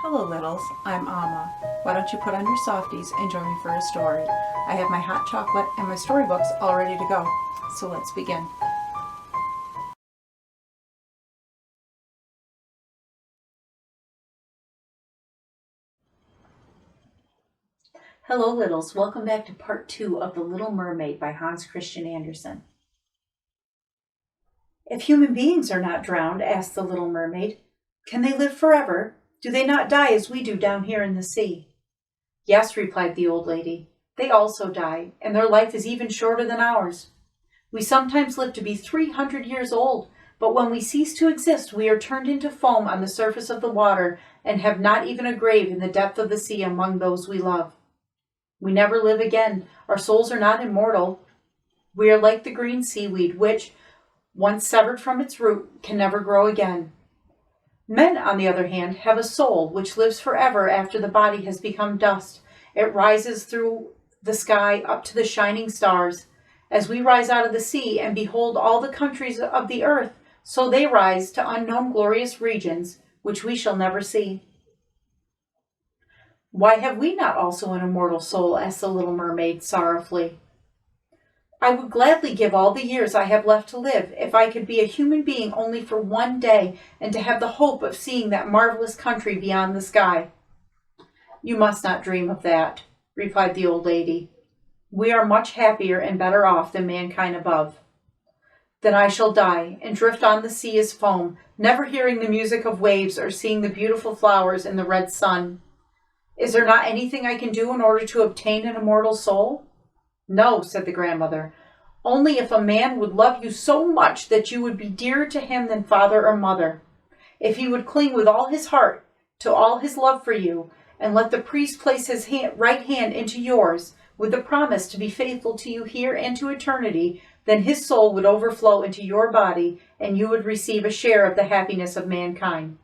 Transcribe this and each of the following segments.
Hello, littles. I'm Amma. Why don't you put on your softies and join me for a story? I have my hot chocolate and my storybooks all ready to go. So let's begin. Hello, littles. Welcome back to part 2 of The Little Mermaid by Hans Christian Andersen. If human beings are not drowned, asked the little mermaid, can they live forever? Do they not die as we do down here in the sea? Yes, replied the old lady. They also die, and their life is even shorter than ours. We sometimes live to be 300 years old, but when we cease to exist, we are turned into foam on the surface of the water and have not even a grave in the depth of the sea among those we love. We never live again. Our souls are not immortal. We are like the green seaweed, which, once severed from its root, can never grow again. Men, on the other hand, have a soul which lives forever after the body has become dust. It rises through the sky up to the shining stars. As we rise out of the sea and behold all the countries of the earth, so they rise to unknown glorious regions, which we shall never see. Why have we not also an immortal soul? Asked the little mermaid sorrowfully. I would gladly give all the years I have left to live if I could be a human being only for one day and to have the hope of seeing that marvelous country beyond the sky. You must not dream of that, replied the old lady. We are much happier and better off than mankind above. Then I shall die and drift on the sea as foam, never hearing the music of waves or seeing the beautiful flowers in the red sun. Is there not anything I can do in order to obtain an immortal soul? No, said the grandmother. Only if a man would love you so much that you would be dearer to him than father or mother. If he would cling with all his heart to all his love for you, and let the priest place his right hand into yours, with the promise to be faithful to you here and to eternity, then his soul would overflow into your body, and you would receive a share of the happiness of mankind.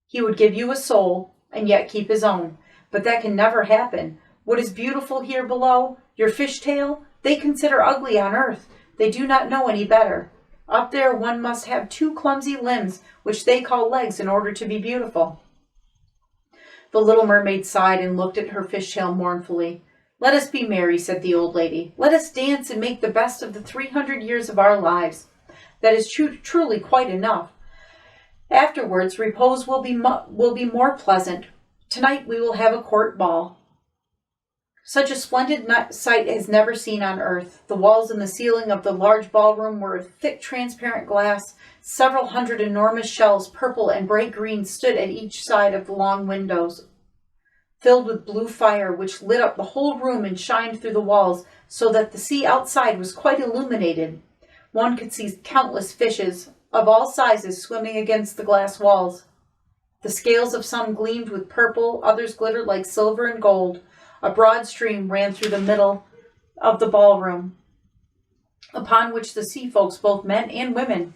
He would give you a soul, and yet keep his own. But that can never happen. What is beautiful here below, your fishtail, they consider ugly on earth. They do not know any better. Up there one must have 2 clumsy limbs, which they call legs, in order to be beautiful. The little mermaid sighed and looked at her fishtail mournfully. Let us be merry, said the old lady. Let us dance and make the best of the 300 years of our lives. That is truly quite enough. Afterwards, repose will be more pleasant. Tonight we will have a court ball. Such a splendid sight is never seen on earth. The walls and the ceiling of the large ballroom were of thick, transparent glass. Several hundred enormous shelves, purple and bright green, stood at each side of the long windows, filled with blue fire, which lit up the whole room and shined through the walls, so that the sea outside was quite illuminated. One could see countless fishes of all sizes swimming against the glass walls. The scales of some gleamed with purple, others glittered like silver and gold. A broad stream ran through the middle of the ballroom, upon which the sea folks, both men and women,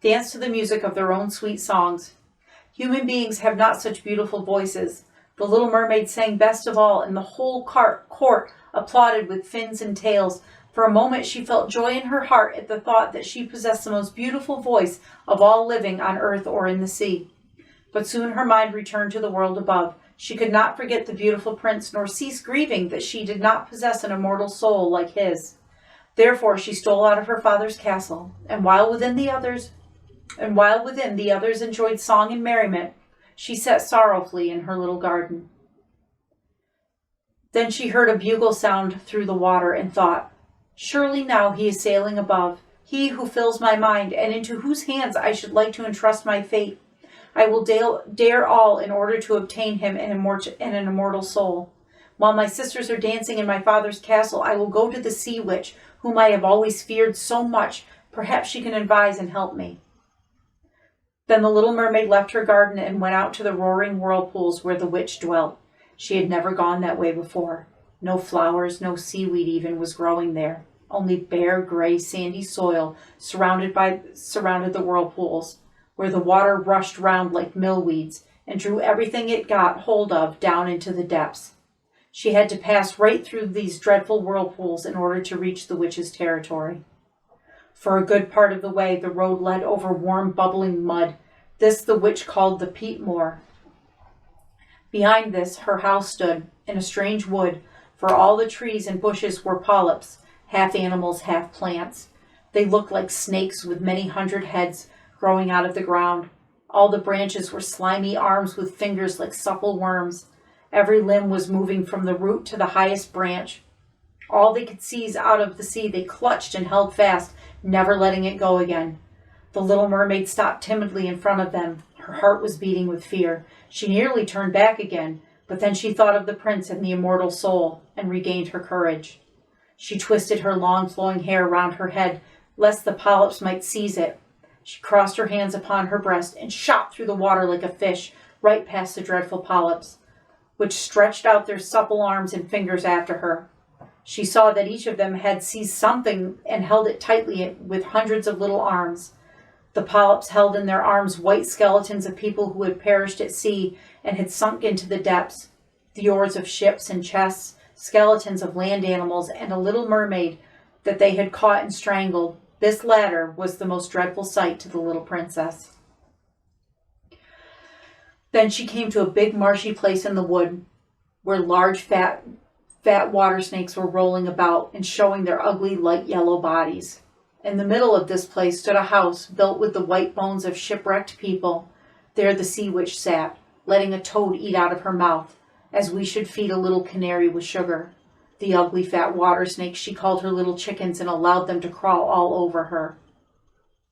danced to the music of their own sweet songs. Human beings have not such beautiful voices. The little mermaid sang best of all, and the whole court applauded with fins and tails. For a moment she felt joy in her heart at the thought that she possessed the most beautiful voice of all living on earth or in the sea. But soon her mind returned to the world above. She could not forget the beautiful prince, nor cease grieving that she did not possess an immortal soul like his. Therefore she stole out of her father's castle, and while within the others enjoyed song and merriment, she sat sorrowfully in her little garden. Then she heard a bugle sound through the water and thought, surely now he is sailing above, he who fills my mind, and into whose hands I should like to entrust my fate. I will dare all in order to obtain him an immortal soul. While my sisters are dancing in my father's castle, I will go to the sea witch, whom I have always feared so much. Perhaps she can advise and help me. Then the little mermaid left her garden and went out to the roaring whirlpools where the witch dwelt. She had never gone that way before. No flowers, no seaweed even was growing there. Only bare, gray, sandy soil surrounded the whirlpools, where the water rushed round like millweeds and drew everything it got hold of down into the depths. She had to pass right through these dreadful whirlpools in order to reach the witch's territory. For a good part of the way, the road led over warm, bubbling mud. This the witch called the peat moor. Behind this, her house stood, in a strange wood, for all the trees and bushes were polyps, half animals, half plants. They looked like snakes with many hundred heads growing out of the ground. All the branches were slimy arms with fingers like supple worms. Every limb was moving from the root to the highest branch. All they could seize out of the sea they clutched and held fast, never letting it go again. The little mermaid stopped timidly in front of them. Her heart was beating with fear. She nearly turned back again, but then she thought of the prince and the immortal soul, and regained her courage. She twisted her long flowing hair round her head, lest the polyps might seize it. She crossed her hands upon her breast and shot through the water like a fish, right past the dreadful polyps, which stretched out their supple arms and fingers after her. She saw that each of them had seized something and held it tightly with hundreds of little arms. The polyps held in their arms white skeletons of people who had perished at sea and had sunk into the depths, the oars of ships and chests, skeletons of land animals, and a little mermaid that they had caught and strangled. This latter was the most dreadful sight to the little princess. Then she came to a big marshy place in the wood, where large fat water snakes were rolling about and showing their ugly light yellow bodies. In the middle of this place stood a house built with the white bones of shipwrecked people. There the sea witch sat, letting a toad eat out of her mouth, as we should feed a little canary with sugar. The ugly fat water snakes she called her little chickens and allowed them to crawl all over her.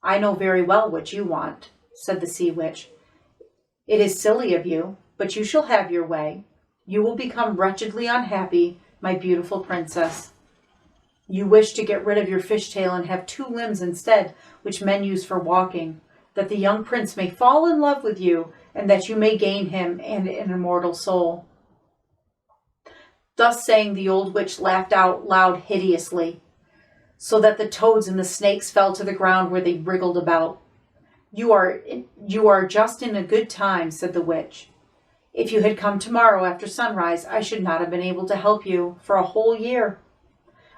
"I know very well what you want," said the sea witch. "It is silly of you, but you shall have your way. You will become wretchedly unhappy, my beautiful princess. You wish to get rid of your fishtail and have 2 limbs instead, which men use for walking, that the young prince may fall in love with you, and that you may gain him and an immortal soul." Thus saying, the old witch laughed out loud hideously, so that the toads and the snakes fell to the ground where they wriggled about. You are just in a good time," said the witch. "If you had come tomorrow after sunrise, I should not have been able to help you for a whole year.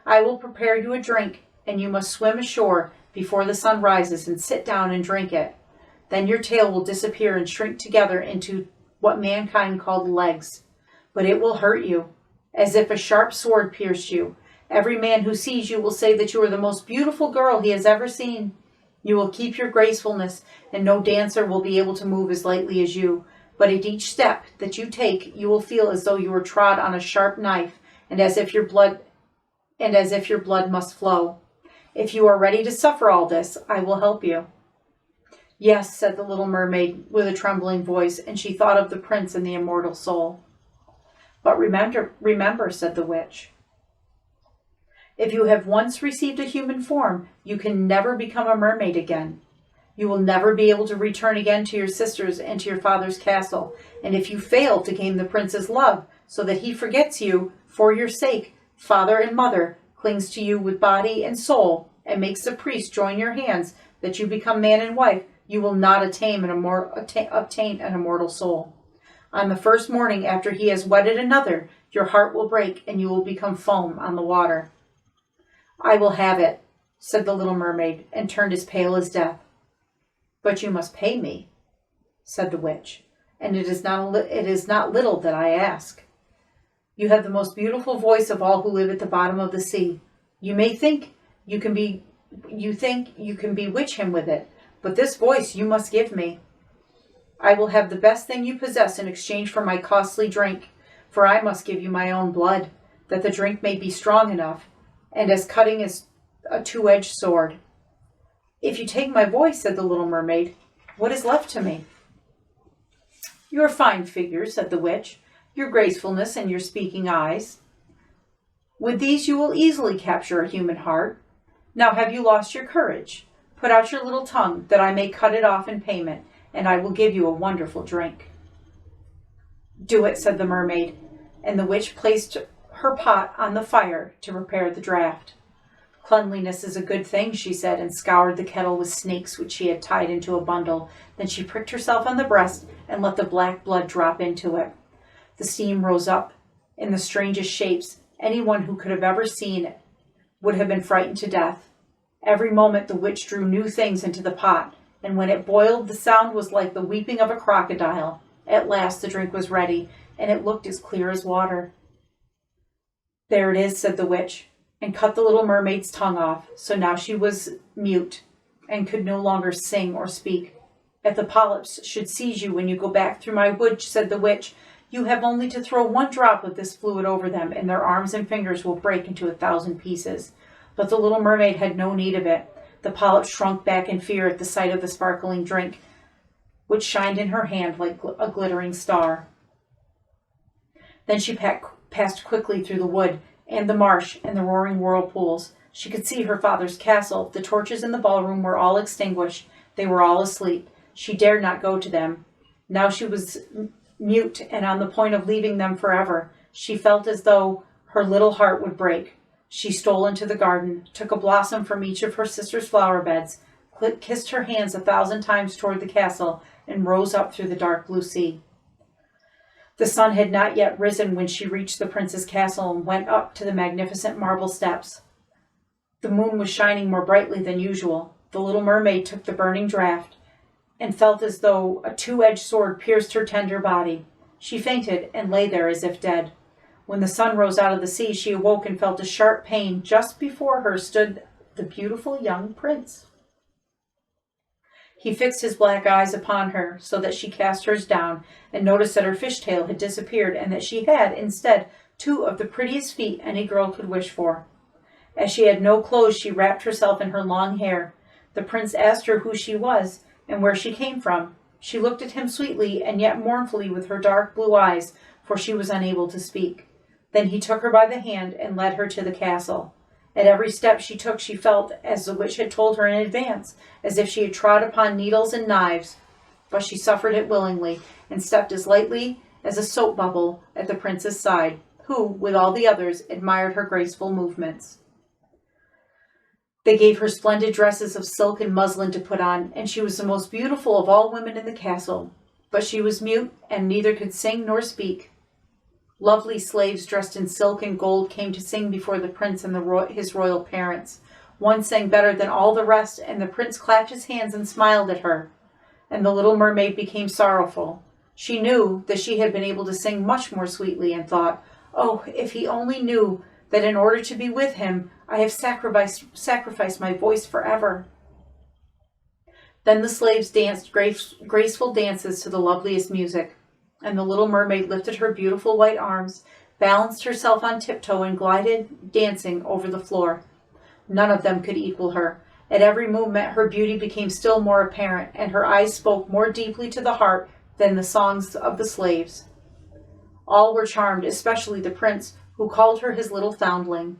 I will prepare you a drink, and you must swim ashore before the sun rises and sit down and drink it. Then your tail will disappear and shrink together into what mankind called legs. But it will hurt you, as if a sharp sword pierced you. Every man who sees you will say that you are the most beautiful girl he has ever seen. You will keep your gracefulness, and no dancer will be able to move as lightly as you. But at each step that you take, you will feel as though you were trod on a sharp knife, and as if your blood must flow. If you are ready to suffer all this, I will help you." "Yes," said the little mermaid with a trembling voice, and she thought of the prince and the immortal soul. "But remember," said the witch, "if you have once received a human form, you can never become a mermaid again. You will never be able to return again to your sisters and to your father's castle, and if you fail to gain the prince's love so that he forgets you, for your sake, father and mother, clings to you with body and soul, and makes the priest join your hands that you become man and wife, you will not obtain an immortal soul. On the first morning after he has wedded another, your heart will break and you will become foam on the water." "I will have it," said the little mermaid, and turned as pale as death. "But you must pay me," said the witch, "and it is not little that I ask. You have the most beautiful voice of all who live at the bottom of the sea. You think you can bewitch him with it, but this voice you must give me. I will have the best thing you possess in exchange for my costly drink, for I must give you my own blood, that the drink may be strong enough, and as cutting as a 2-edged sword." "If you take my voice," said the little mermaid, "what is left to me?" "Your fine figure," said the witch, "your gracefulness, and your speaking eyes. With these you will easily capture a human heart. Now have you lost your courage? Put out your little tongue, that I may cut it off in payment, and I will give you a wonderful drink." "Do it," said the mermaid, and the witch placed her pot on the fire to prepare the draught. "Cleanliness is a good thing," she said, and scoured the kettle with snakes which she had tied into a bundle. Then she pricked herself on the breast and let the black blood drop into it. The steam rose up in the strangest shapes. Anyone who could have ever seen it would have been frightened to death. Every moment the witch drew new things into the pot, and when it boiled, the sound was like the weeping of a crocodile. At last the drink was ready, and it looked as clear as water. "There it is," said the witch, and cut the little mermaid's tongue off, so now she was mute and could no longer sing or speak. "If the polyps should seize you when you go back through my wood," said the witch, "you have only to throw one drop of this fluid over them, and their arms and fingers will break into 1,000 pieces." But the little mermaid had no need of it. The polyp shrunk back in fear at the sight of the sparkling drink, which shined in her hand like a glittering star. Then she passed quickly through the wood and the marsh and the roaring whirlpools. She could see her father's castle. The torches in the ballroom were all extinguished. They were all asleep. She dared not go to them. Now she was mute and on the point of leaving them forever. She felt as though her little heart would break. She stole into the garden, took a blossom from each of her sister's flower beds, kissed her hands 1,000 times toward the castle, and rose up through the dark blue sea. The sun had not yet risen when she reached the prince's castle and went up to the magnificent marble steps. The moon was shining more brightly than usual. The little mermaid took the burning draught and felt as though a two-edged sword pierced her tender body. She fainted and lay there as if dead. When the sun rose out of the sea, she awoke and felt a sharp pain. Just before her stood the beautiful young prince. He fixed his black eyes upon her so that she cast hers down and noticed that her fishtail had disappeared and that she had, instead, 2 of the prettiest feet any girl could wish for. As she had no clothes, she wrapped herself in her long hair. The prince asked her who she was and where she came from. She looked at him sweetly and yet mournfully with her dark blue eyes, for she was unable to speak. Then he took her by the hand and led her to the castle. At every step she took, she felt, as the witch had told her in advance, as if she had trod upon needles and knives. But she suffered it willingly, and stepped as lightly as a soap bubble at the prince's side, who, with all the others, admired her graceful movements. They gave her splendid dresses of silk and muslin to put on, and she was the most beautiful of all women in the castle. But she was mute, and neither could sing nor speak. Lovely slaves dressed in silk and gold came to sing before the prince and his royal parents. One sang better than all the rest, and the prince clapped his hands and smiled at her. And the little mermaid became sorrowful. She knew that she had been able to sing much more sweetly, and thought, "Oh, if he only knew that in order to be with him, I have sacrificed my voice forever." Then the slaves danced graceful dances to the loveliest music, and the little mermaid lifted her beautiful white arms, balanced herself on tiptoe, and glided, dancing, over the floor. None of them could equal her. At every movement her beauty became still more apparent, and her eyes spoke more deeply to the heart than the songs of the slaves. All were charmed, especially the prince, who called her his little foundling.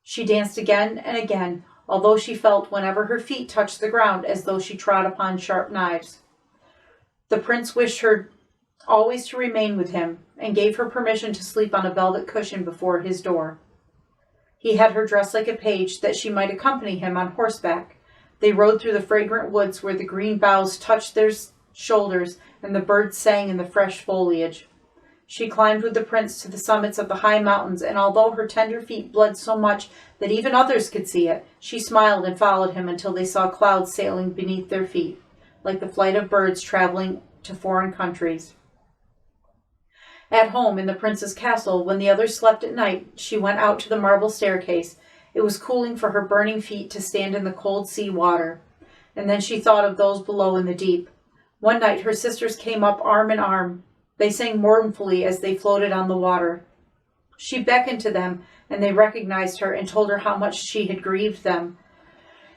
She danced again and again, although she felt, whenever her feet touched the ground, as though she trod upon sharp knives. The prince wished her always to remain with him, and gave her permission to sleep on a velvet cushion before his door. He had her dressed like a page, that she might accompany him on horseback. They rode through the fragrant woods, where the green boughs touched their shoulders, and the birds sang in the fresh foliage. She climbed with the prince to the summits of the high mountains, and although her tender feet bled so much that even others could see it, she smiled and followed him until they saw clouds sailing beneath their feet, like the flight of birds traveling to foreign countries. At home in the prince's castle, when the others slept at night, she went out to the marble staircase. It was cooling for her burning feet to stand in the cold sea water. And then she thought of those below in the deep. One night her sisters came up arm in arm. They sang mournfully as they floated on the water. She beckoned to them, and they recognized her and told her how much she had grieved them.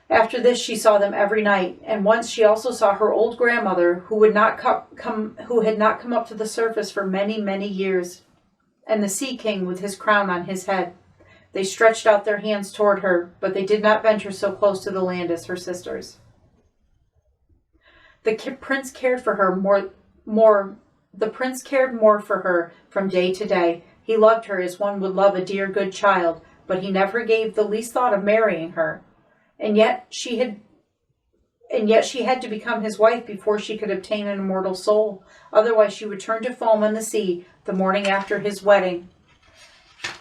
After this she saw them every night, and once she also saw her old grandmother, who had not come up to the surface for many, many years, and the Sea King with his crown on his head. They stretched out their hands toward her, but they did not venture so close to the land as her sisters. The prince cared for her more for her from day to day. He loved her as one would love a dear, good child, but he never gave the least thought of marrying her. And yet she had to become his wife before she could obtain an immortal soul. Otherwise she would turn to foam on the sea the morning after his wedding.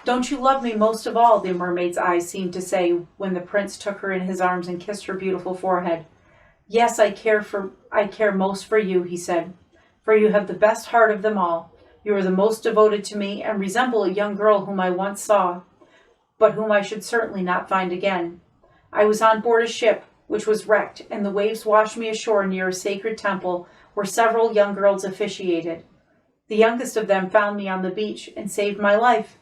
"Don't you love me most of all?" the mermaid's eyes seemed to say when the prince took her in his arms and kissed her beautiful forehead. "Yes, I care most for you," he said, "for you have the best heart of them all. You are the most devoted to me and resemble a young girl whom I once saw, but whom I should certainly not find again. I was on board a ship which was wrecked, and the waves washed me ashore near a sacred temple where several young girls officiated. The youngest of them found me on the beach and saved my life.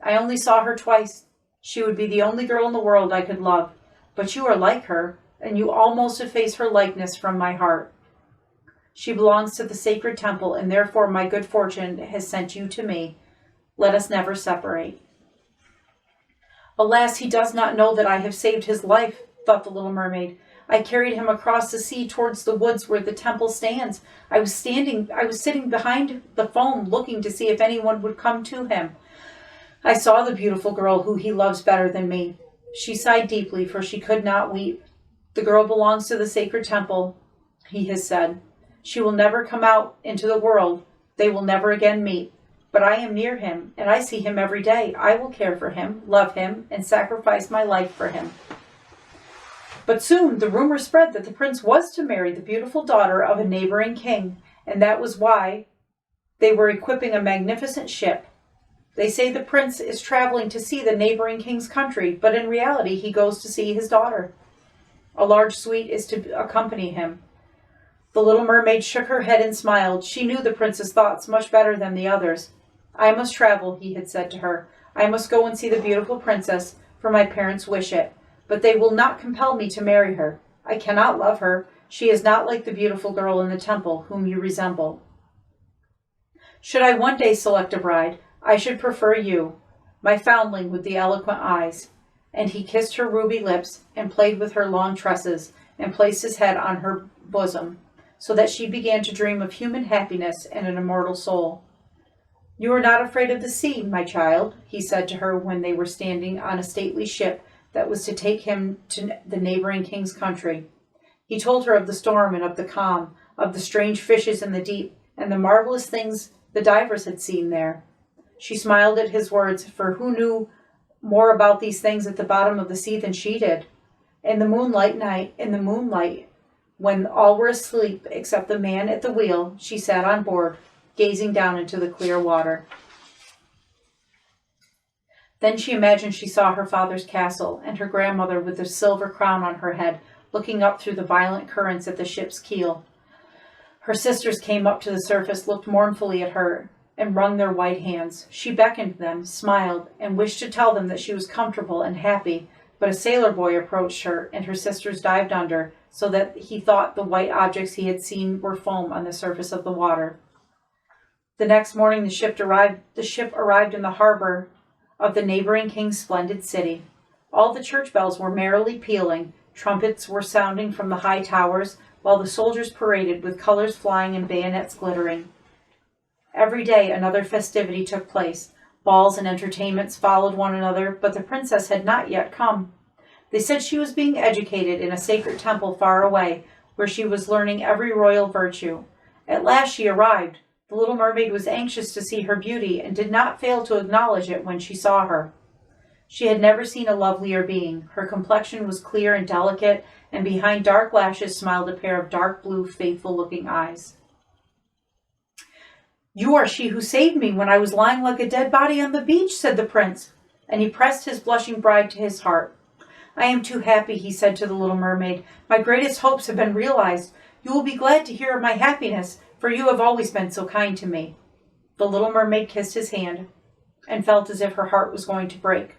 I only saw her twice. She would be the only girl in the world I could love, but you are like her, and you almost efface her likeness from my heart. She belongs to the sacred temple, and therefore my good fortune has sent you to me. Let us never separate." "Alas, he does not know that I have saved his life," thought the little mermaid. "I carried him across the sea towards the woods where the temple stands. I was sitting behind the foam, looking to see if anyone would come to him. I saw the beautiful girl who he loves better than me." She sighed deeply, for she could not weep. "The girl belongs to the sacred temple," he has said. "She will never come out into the world. They will never again meet. But I am near him, and I see him every day. I will care for him, love him, and sacrifice my life for him." But soon the rumor spread that the prince was to marry the beautiful daughter of a neighboring king, and that was why they were equipping a magnificent ship. They say the prince is traveling to see the neighboring king's country, but in reality he goes to see his daughter. A large suite is to accompany him. The little mermaid shook her head and smiled. She knew the prince's thoughts much better than the others. "I must travel," he had said to her. "I must go and see the beautiful princess, for my parents wish it. But they will not compel me to marry her. I cannot love her. She is not like the beautiful girl in the temple, whom you resemble. Should I one day select a bride, I should prefer you, my foundling with the eloquent eyes." And he kissed her ruby lips, and played with her long tresses, and placed his head on her bosom, so that she began to dream of human happiness and an immortal soul. "You are not afraid of the sea, my child," he said to her when they were standing on a stately ship that was to take him to the neighboring king's country. He told her of the storm and of the calm, of the strange fishes in the deep, and the marvelous things the divers had seen there. She smiled at his words, for who knew more about these things at the bottom of the sea than she did? In the moonlight, when all were asleep except the man at the wheel, she sat on board, gazing down into the clear water. Then she imagined she saw her father's castle, and her grandmother with a silver crown on her head, looking up through the violent currents at the ship's keel. Her sisters came up to the surface, looked mournfully at her, and wrung their white hands. She beckoned them, smiled, and wished to tell them that she was comfortable and happy, but a sailor boy approached her, and her sisters dived under, so that he thought the white objects he had seen were foam on the surface of the water. The next morning the ship arrived in the harbor of the neighboring king's splendid city. All the church bells were merrily pealing, trumpets were sounding from the high towers, while the soldiers paraded with colors flying and bayonets glittering. Every day another festivity took place. Balls and entertainments followed one another, but the princess had not yet come. They said she was being educated in a sacred temple far away, where she was learning every royal virtue. At last she arrived. The little mermaid was anxious to see her beauty, and did not fail to acknowledge it when she saw her. She had never seen a lovelier being. Her complexion was clear and delicate, and behind dark lashes smiled a pair of dark blue, faithful-looking eyes. "You are she who saved me when I was lying like a dead body on the beach," said the prince, and he pressed his blushing bride to his heart. "I am too happy," he said to the little mermaid. "My greatest hopes have been realized. You will be glad to hear of my happiness, for you have always been so kind to me." The little mermaid kissed his hand, and felt as if her heart was going to break.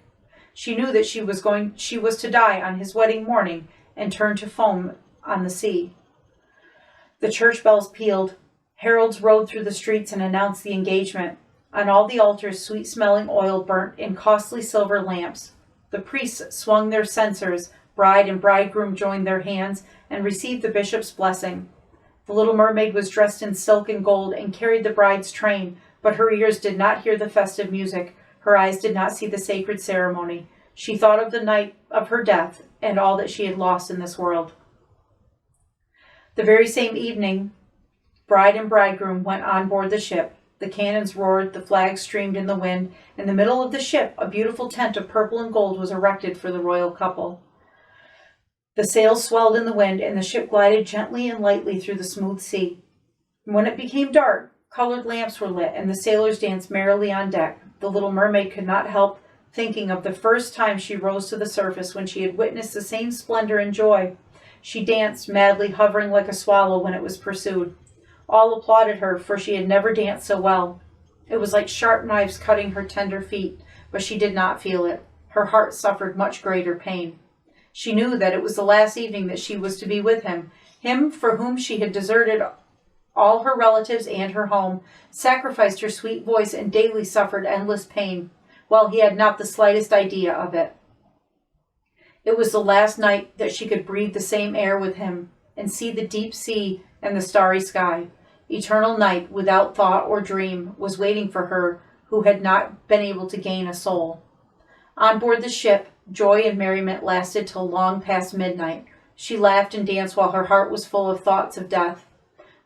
She knew that she was to die on his wedding morning, and turn to foam on the sea. The church bells pealed. Heralds rode through the streets and announced the engagement. On all the altars, sweet-smelling oil burnt in costly silver lamps. The priests swung their censers, bride and bridegroom joined their hands, and received the bishop's blessing. The little mermaid was dressed in silk and gold, and carried the bride's train, but her ears did not hear the festive music. Her eyes did not see the sacred ceremony. She thought of the night of her death, and all that she had lost in this world. The very same evening, bride and bridegroom went on board the ship. The cannons roared, the flags streamed in the wind. In the middle of the ship, a beautiful tent of purple and gold was erected for the royal couple. The sails swelled in the wind, and the ship glided gently and lightly through the smooth sea. When it became dark, colored lamps were lit, and the sailors danced merrily on deck. The little mermaid could not help thinking of the first time she rose to the surface, when she had witnessed the same splendor and joy. She danced madly, hovering like a swallow when it was pursued. All applauded her, for she had never danced so well. It was like sharp knives cutting her tender feet, but she did not feel it. Her heart suffered much greater pain. She knew that it was the last evening that she was to be with him for whom she had deserted all her relatives and her home, sacrificed her sweet voice, and daily suffered endless pain, while he had not the slightest idea of it. It was the last night that she could breathe the same air with him, and see the deep sea and the starry sky. Eternal night, without thought or dream, was waiting for her who had not been able to gain a soul. On board the ship, joy and merriment lasted till long past midnight. She laughed and danced while her heart was full of thoughts of death.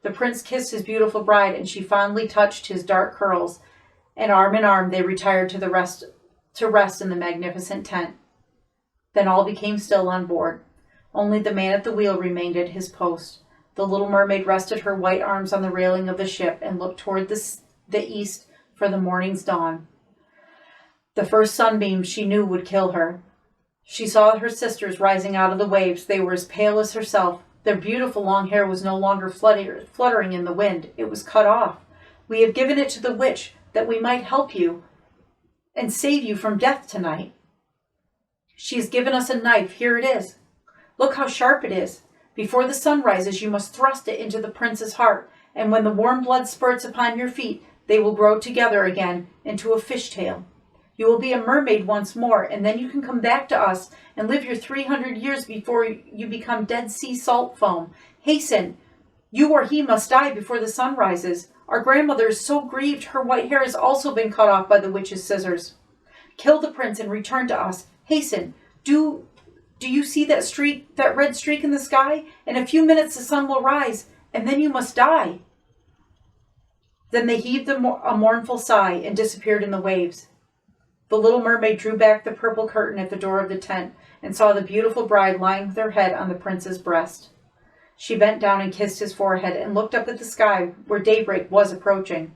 The prince kissed his beautiful bride, and she fondly touched his dark curls, and arm in arm they retired to rest in the magnificent tent. Then all became still on board. Only the man at the wheel remained at his post. The little mermaid rested her white arms on the railing of the ship and looked toward the east for the morning's dawn. The first sunbeam she knew would kill her. She saw her sisters rising out of the waves. They were as pale as herself. Their beautiful long hair was no longer fluttering in the wind. It was cut off. "We have given it to the witch that we might help you and save you from death tonight. She has given us a knife. Here it is. Look how sharp it is. Before the sun rises, you must thrust it into the prince's heart, and when the warm blood spurts upon your feet, they will grow together again into a fishtail. You will be a mermaid once more, and then you can come back to us and live your 300 years before you become Dead Sea salt foam. Hasten! You or he must die before the sun rises. Our grandmother is so grieved, her white hair has also been cut off by the witch's scissors. Kill the prince and return to us. Hasten! Do you see that red streak in the sky? In a few minutes the sun will rise, and then you must die." Then they heaved a mournful sigh and disappeared in the waves. The little mermaid drew back the purple curtain at the door of the tent and saw the beautiful bride lying with her head on the prince's breast. She bent down and kissed his forehead and looked up at the sky where daybreak was approaching.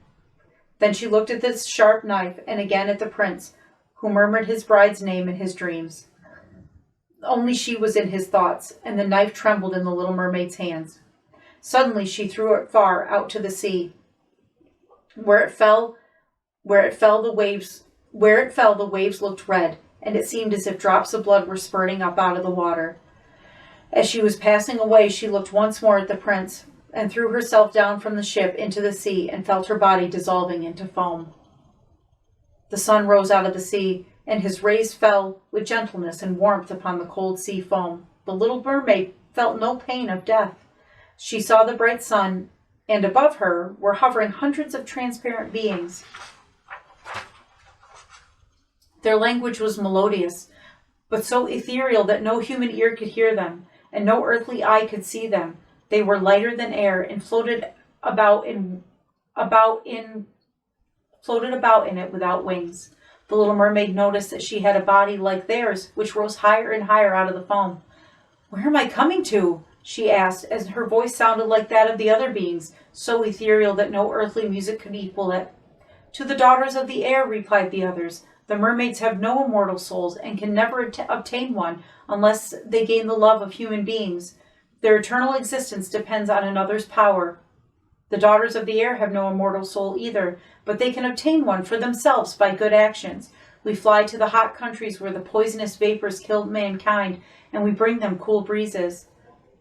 Then she looked at this sharp knife and again at the prince, who murmured his bride's name in his dreams. Only she was in his thoughts, and the knife trembled in the little mermaid's hands. Suddenly she threw it far out to the sea. Where it fell, the waves looked red, and it seemed as if drops of blood were spurting up out of the water. As she was passing away, she looked once more at the prince, and threw herself down from the ship into the sea, and felt her body dissolving into foam. The sun rose out of the sea, and his rays fell with gentleness and warmth upon the cold sea foam. The little mermaid felt no pain of death. She saw the bright sun, and above her were hovering hundreds of transparent beings. Their language was melodious, but so ethereal that no human ear could hear them, and no earthly eye could see them. They were lighter than air, and floated about in it without wings. The little mermaid noticed that she had a body like theirs, which rose higher and higher out of the foam. "Where am I coming to?" she asked, as her voice sounded like that of the other beings, so ethereal that no earthly music could equal it. "To the daughters of the air," replied the others. "The mermaids have no immortal souls, and can never obtain one unless they gain the love of human beings. Their eternal existence depends on another's power. The daughters of the air have no immortal soul either, but they can obtain one for themselves by good actions. We fly to the hot countries where the poisonous vapors kill mankind, and we bring them cool breezes.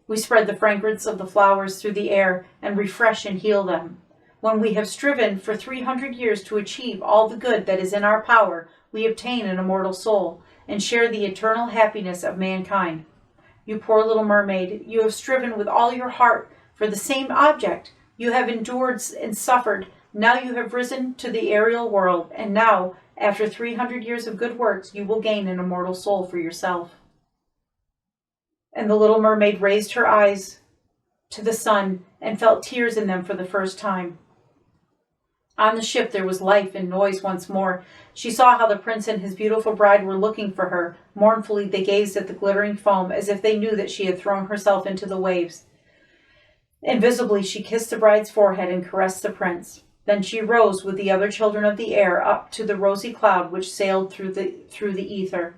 We spread the fragrance of the flowers through the air and refresh and heal them. When we have striven for 300 years to achieve all the good that is in our power, we obtain an immortal soul and share the eternal happiness of mankind. You poor little mermaid, you have striven with all your heart for the same object. You have endured and suffered. Now you have risen to the aerial world, and now, after 300 years of good works, you will gain an immortal soul for yourself." And the little mermaid raised her eyes to the sun and felt tears in them for the first time. On the ship there was life and noise once more. She saw how the prince and his beautiful bride were looking for her. Mournfully they gazed at the glittering foam, as if they knew that she had thrown herself into the waves. Invisibly she kissed the bride's forehead and caressed the prince. Then she rose with the other children of the air up to the rosy cloud which sailed through the ether.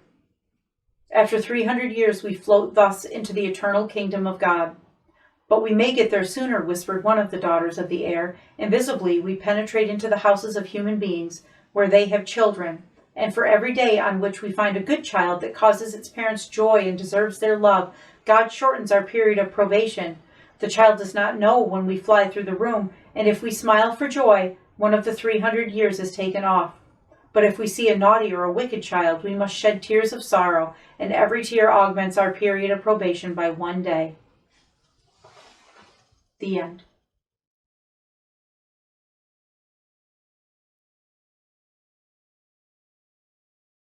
After 300 years we float thus into the eternal kingdom of God. But we may get there sooner, whispered one of the daughters of the air. Invisibly we penetrate into the houses of human beings, where they have children, and for every day on which we find a good child that causes its parents joy and deserves their love, God shortens our period of probation. The child does not know when we fly through the room, and if we smile for joy, one of the 300 years is taken off. But if we see a naughty or a wicked child, we must shed tears of sorrow, and every tear augments our period of probation by 1 day. The end.